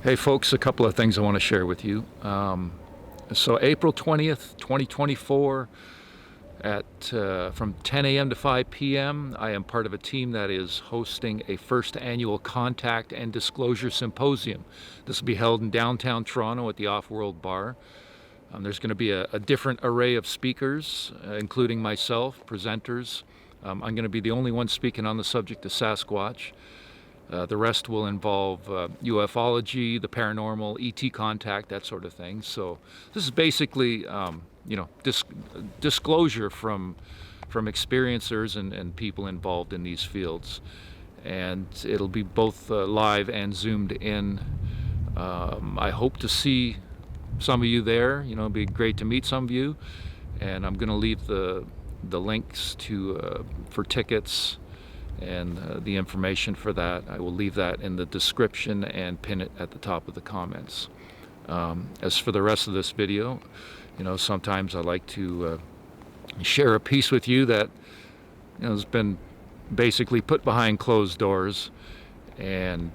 Hey folks, a couple of things I want to share with you. So April 20th, 2024 from 10 a.m. to 5 p.m. I am part of a team that is hosting a first annual Contact and Disclosure Symposium. This will be held in downtown Toronto at the Off-World Bar. There's going to be a different array of speakers, including myself, presenters. I'm going to be the only one speaking on the subject of Sasquatch. The rest will involve ufology, the paranormal, ET contact, that sort of thing. So this is basically, disclosure from experiencers and people involved in these fields. And it'll be both live and zoomed in. I hope to see some of you there. It'd be great to meet some of you. And I'm going to leave the links for tickets and the information for that. I will leave that in the description and pin it at the top of the comments. As for the rest of this video, sometimes I like to share a piece with you that has been basically put behind closed doors, and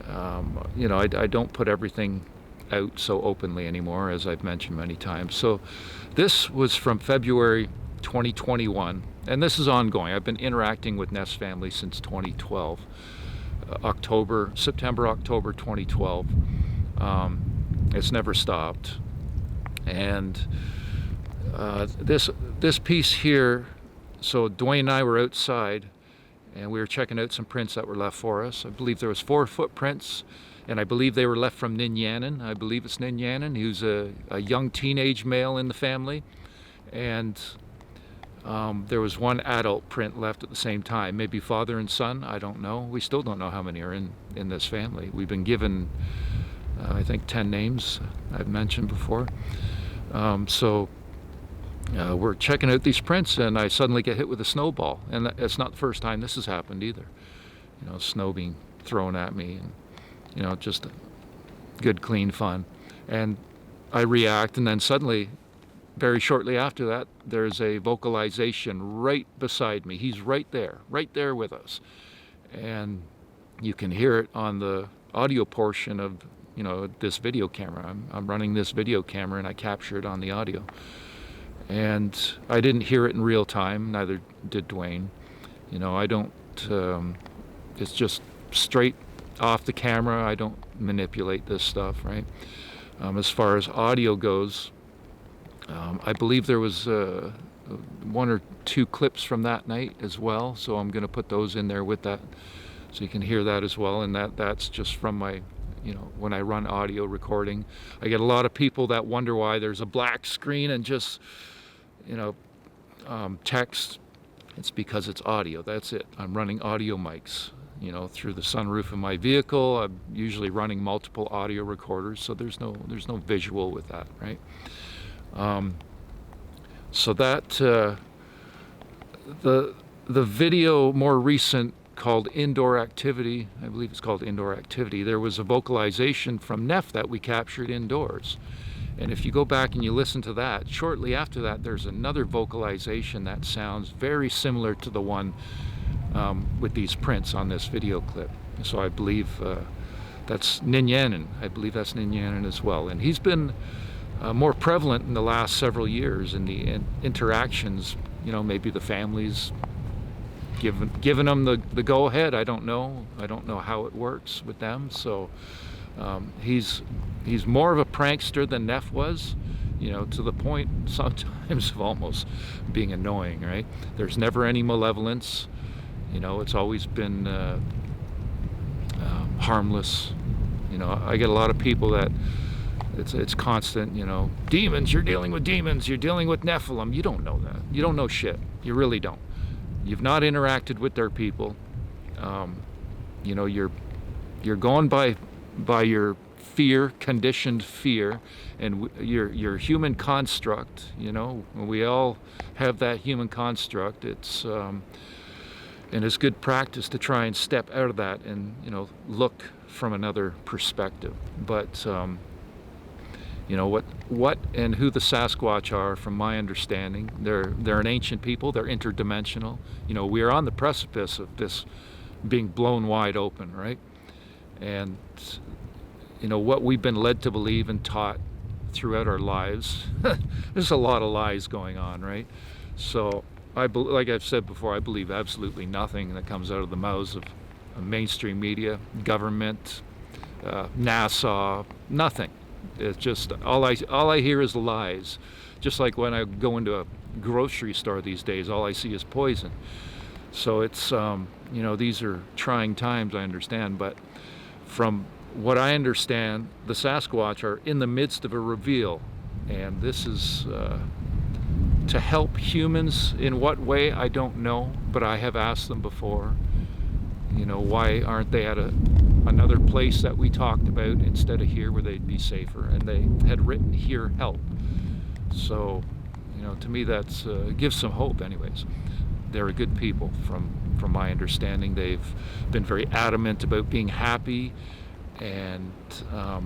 I don't put everything out so openly anymore, as I've mentioned many times. So this was from February 2021, and this is ongoing. I've been interacting with Neff's family since 2012, September, October 2012. It's never stopped. And this piece here, so Dwayne and I were outside and we were checking out some prints that were left for us. I believe there was 4 footprints, and I believe they were left from Ninyanin. I believe it's Ninyanin, who's a young teenage male in the family. And there was 1 adult print left at the same time, maybe father and son, I don't know. We still don't know how many are in this family. We've been given, I think, 10 names I've mentioned before. We're checking out these prints, and I suddenly get hit with a snowball. And it's not the first time this has happened either. Snow being thrown at me, and just good, clean fun. And I react, and then suddenly, very shortly after that, there's a vocalization right beside me. He's right there with us. And you can hear it on the audio portion of, this video camera. I'm running this video camera, and I capture it on the audio. And I didn't hear it in real time, neither did Dwayne. I don't, it's just straight off the camera. I don't manipulate this stuff, right? As far as audio goes, I believe there was 1 or 2 clips from that night as well, so I'm going to put those in there with that, so you can hear that as well. And that's just from my, when I run audio recording. I get a lot of people that wonder why there's a black screen and just, text. It's because it's audio. That's it. I'm running audio mics, through the sunroof of my vehicle. I'm usually running multiple audio recorders, so there's no visual with that, right? So that the video more recent, called Indoor Activity, I believe it's called Indoor Activity, there was a vocalization from Neff that we captured indoors. And if you go back and you listen to that, shortly after that there's another vocalization that sounds very similar to the one with these prints on this video clip. So I believe that's Ninyanin. I believe that's Ninyanin as well. And he's been more prevalent in the last several years in the interactions. Maybe the families giving them the go-ahead. I don't know how it works with them. So he's more of a prankster than Neff was, to the point sometimes of almost being annoying, right? There's never any malevolence. It's always been harmless. You know, I get a lot of people that it's constant, you know, demons, you're dealing with demons, you're dealing with Nephilim. You don't know that. You don't know shit. You really don't. You've not interacted with their people. You know, you're going by your fear, conditioned fear, and your human construct. You know, we all have that human construct. It's and it's good practice to try and step out of that and, you know, look from another perspective. But you know what and who the Sasquatch are, from my understanding, they're an ancient people. They're interdimensional. You know, we are on the precipice of this being blown wide open, right? And you know what we've been led to believe and taught throughout our lives. There's a lot of lies going on, right? So like I've said before, I believe absolutely nothing that comes out of the mouths of mainstream media, government, NASA. Nothing. It's just all I hear is lies. Just like when I go into a grocery store these days, all I see is poison. So it's you know, these are trying times, I understand, but from what I understand, the Sasquatch are in the midst of a reveal, and this is to help humans. In what way, I don't know, but I have asked them before, you know, why aren't they at another place that we talked about instead of here where they'd be safer? And they had written here, help. So, you know, to me that's gives some hope anyways. They're a good people from my understanding. They've been very adamant about being happy, and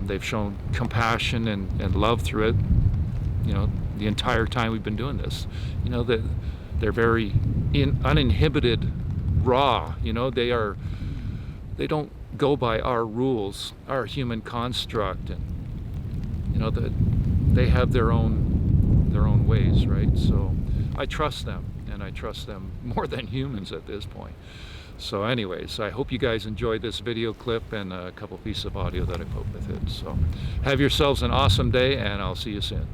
they've shown compassion and love through it, you know, the entire time we've been doing this. You know, that they're very uninhibited, raw. You know, they don't go by our rules, our human construct, and you know that they have their own ways, right? So I trust them, and I trust them more than humans at this point. So anyways, I hope you guys enjoyed this video clip and a couple pieces of audio that I put with it. So have yourselves an awesome day, and I'll see you soon.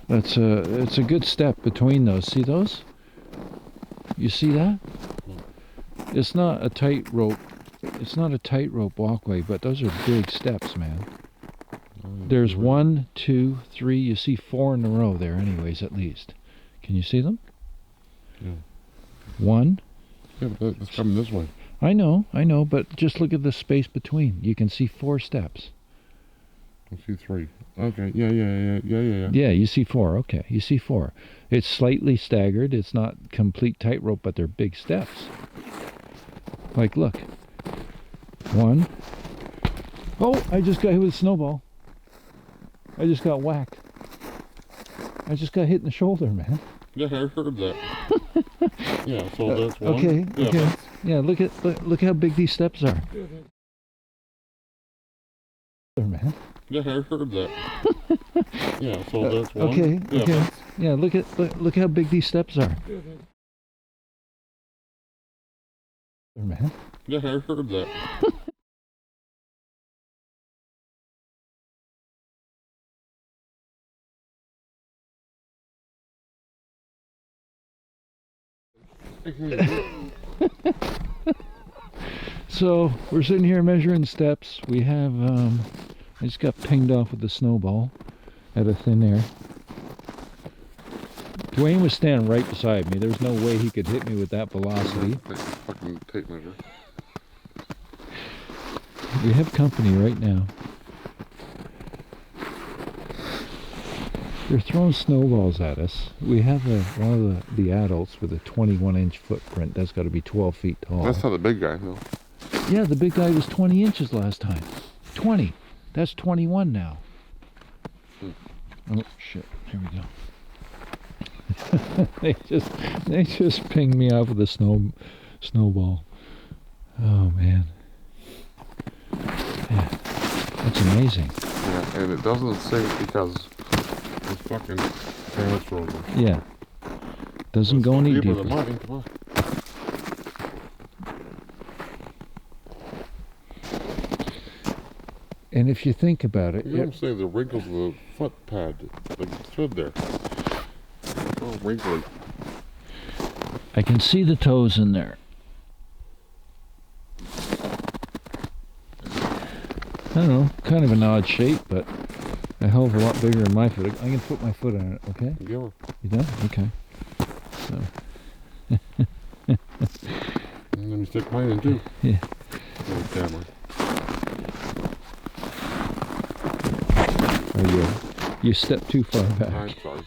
It's a good step between those. See those? You see that? It's not a tightrope. It's not a tightrope walkway, but those are big steps, man. There's 1, 2, 3. You see 4 in a row there, anyways, at least. Can you see them? Yeah. 1. Yeah, but it's coming this way. I know, but just look at the space between. You can see 4 steps. I see 3. Okay, yeah. Yeah, you see 4. Okay, you see 4. It's slightly staggered. It's not complete tightrope, but they're big steps. Like, look. 1. Oh, I just got hit with a snowball. I just got whacked. I just got hit in the shoulder, man. Yeah, I heard that. Yeah, so that's 1. Okay, yeah, okay. Yeah, look how big these steps are. Man. Yeah, I heard that. Yeah, so that's 1. Okay, yeah, okay. Yeah, look how big these steps are. Man. Yeah, I heard that. So we're sitting here measuring steps. We have I just got pinged off with the snowball out of thin air. Dwayne was standing right beside me. There's no way he could hit me with that velocity. Fucking tape measure. We have company right now. They're throwing snowballs at us. We have one of the adults with a 21-inch footprint. That's got to be 12 feet tall. That's not the big guy, though. Yeah, the big guy was 20 inches last time. 20. That's 21 now. Oh, shit. Here we go. they just pinged me off with a snowball. Oh, man. Yeah, that's amazing. Yeah, and it doesn't sink because it's fucking pants frozen. Yeah. Doesn't go any deeper. Than mine. Come on. And if you think about it, You don't say the wrinkles of the foot pad that stood there. Oh, wrinkly. I can see the toes in there. don't know, kind of an odd shape, but a hell of a lot bigger than my foot. I'm going to put my foot on it, okay? Yeah. You done? Okay. So. And let me stick mine in too. Yeah. Little camera. Oh, you stepped too far back. I'm sorry.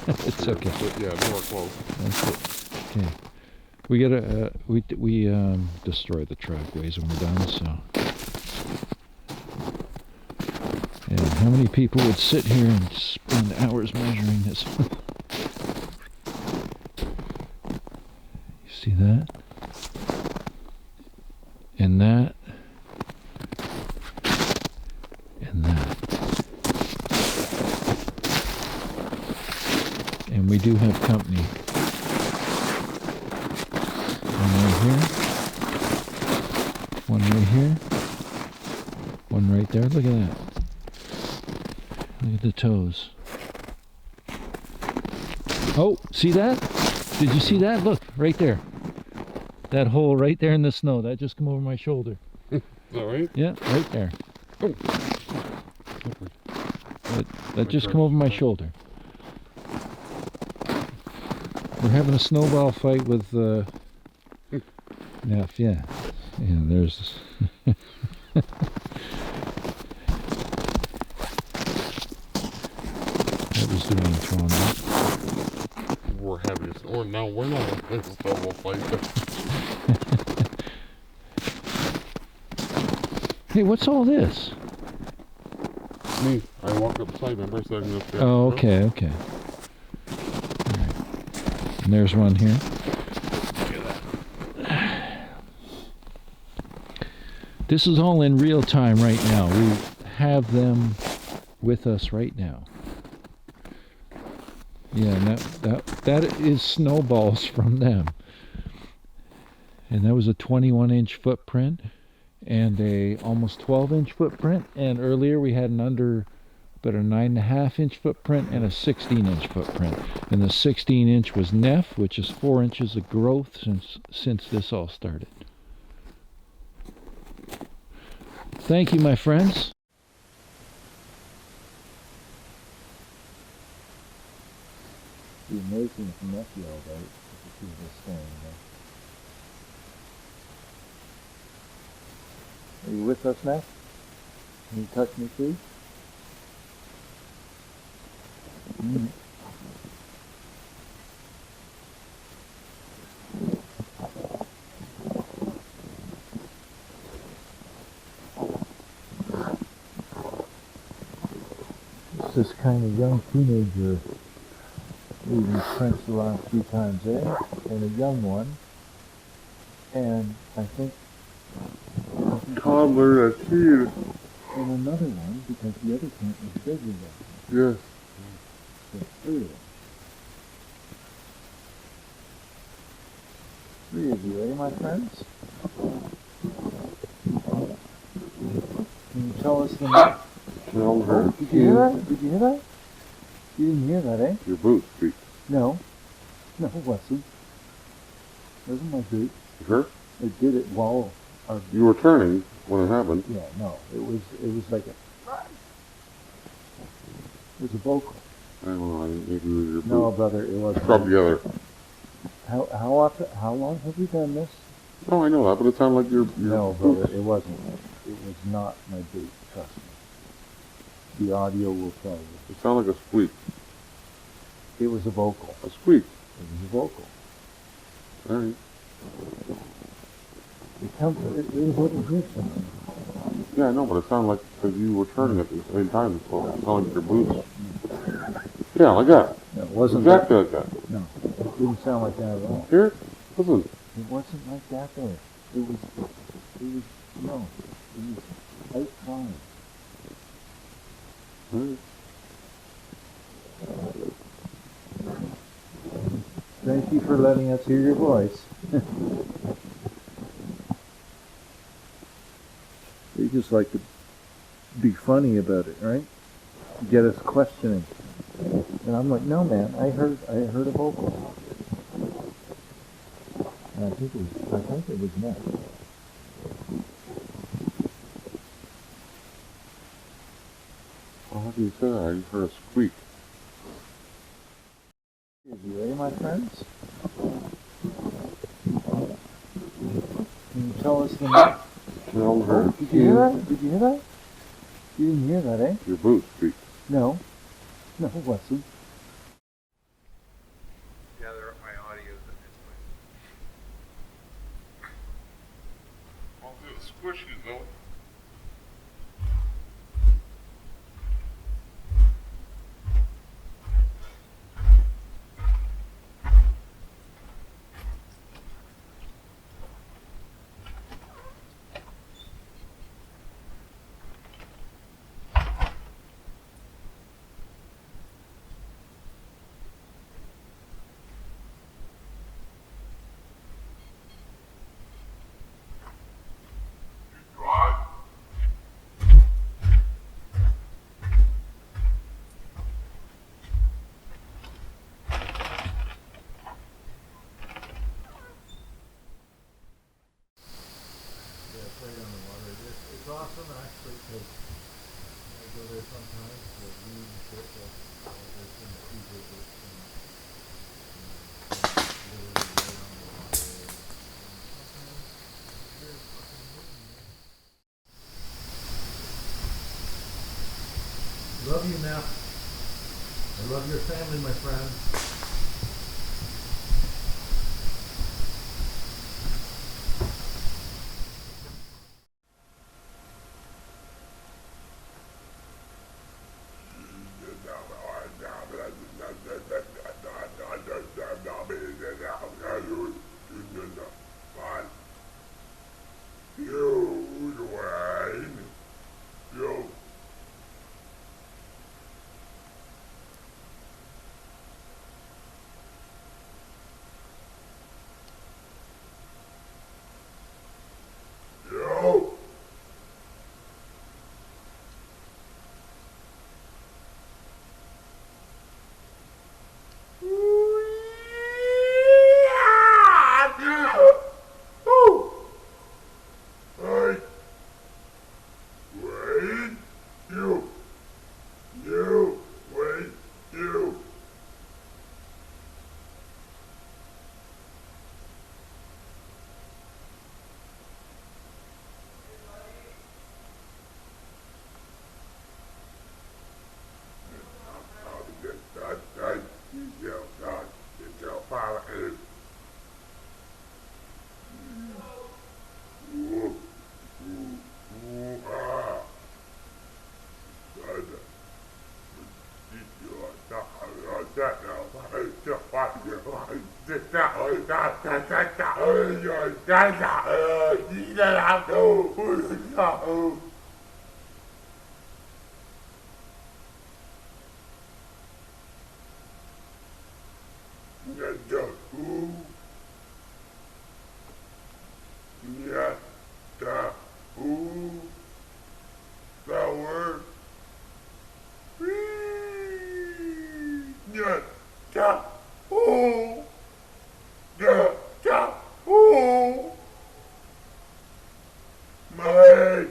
It's okay. Yeah, more close. That's it. Okay. We gotta we destroy the trackways when we're done. So. And how many people would sit here and spend hours measuring this? You see that? And that. And that. And we do have company. One right here. One right here. One right there. Look at that. Look at the toes. Oh, see that? Did you see that? Look, right there. That hole right there in the snow. That just come over my shoulder. Is that right? Yeah, right there. Oh. That just come over my shoulder. We're having a snowball fight with Neff, yeah. Yeah, there's that was the one thrown out. We're having this, or now we're not having this double fight. Hey, what's all this? Me, I walk up beside him, so I can just Oh, okay, okay. All right. And there's one here. This is all in real time right now. We have them with us right now. Yeah, and that is snowballs from them. And that was a 21-inch footprint and a almost 12-inch footprint. And earlier we had about a 9.5-inch footprint and a 16-inch footprint. And the 16-inch was Neff, which is 4 inches of growth since this all started. Thank you, my friends. It'd be amazing if Neff yelled out if he was staying there. Are you with us, Neff? Can you touch me, please? Mm. This kind of young teenager leaving prints the last few times there, and a young one, and I think toddler, a kid. and another one because the other tent was bigger than Yes. the 3 of them. 3 of you, eh, my friends? Can you tell us the name? Tell her. Oh, did you hear that? Did you hear that? You didn't hear that, eh? Your boots squeak. No. No, it wasn't. It wasn't my boot. You sure? It did it while our... You were turning when it happened. Yeah, no. It was like a... It was a vocal. I don't know. I didn't think it was your boot. No, brother, it wasn't. Scrub together. How long have we done this? Oh, I know that, but it sounded like your No, boots. brother, it wasn't. It was not my boot, trust me. The audio will tell you. It sounded like a squeak. It was a vocal. A squeak. It was a vocal. All right. It was over here somewhere. Yeah, I know, but it sounded like because you were turning at the same time. So it sounded like your boots. Yeah, like that. No, it wasn't Exactly like that. No, it didn't sound like that at all. Here? Listen. It wasn't like that there. It was outside. Right. Thank you for letting us hear your voice. You just like to be funny about it, right? Get us questioning. And I'm like, no, man, I heard a vocal. And I think it was Matt. you said that, I just heard a squeak. Are you ready, my friends? Can you tell us the name? Tell her Did you hear that? Did you hear that? You didn't hear that, eh? your boot squeak. No. No, Wesley. Gather up my audio at this point. Well, it's squishy though. It's awesome actually because I go there sometimes to read and shit, but there's been a few visits and literally right on the water and sometimes it's very fucking moving, man. Love you, Neff. I love your family, my friend. My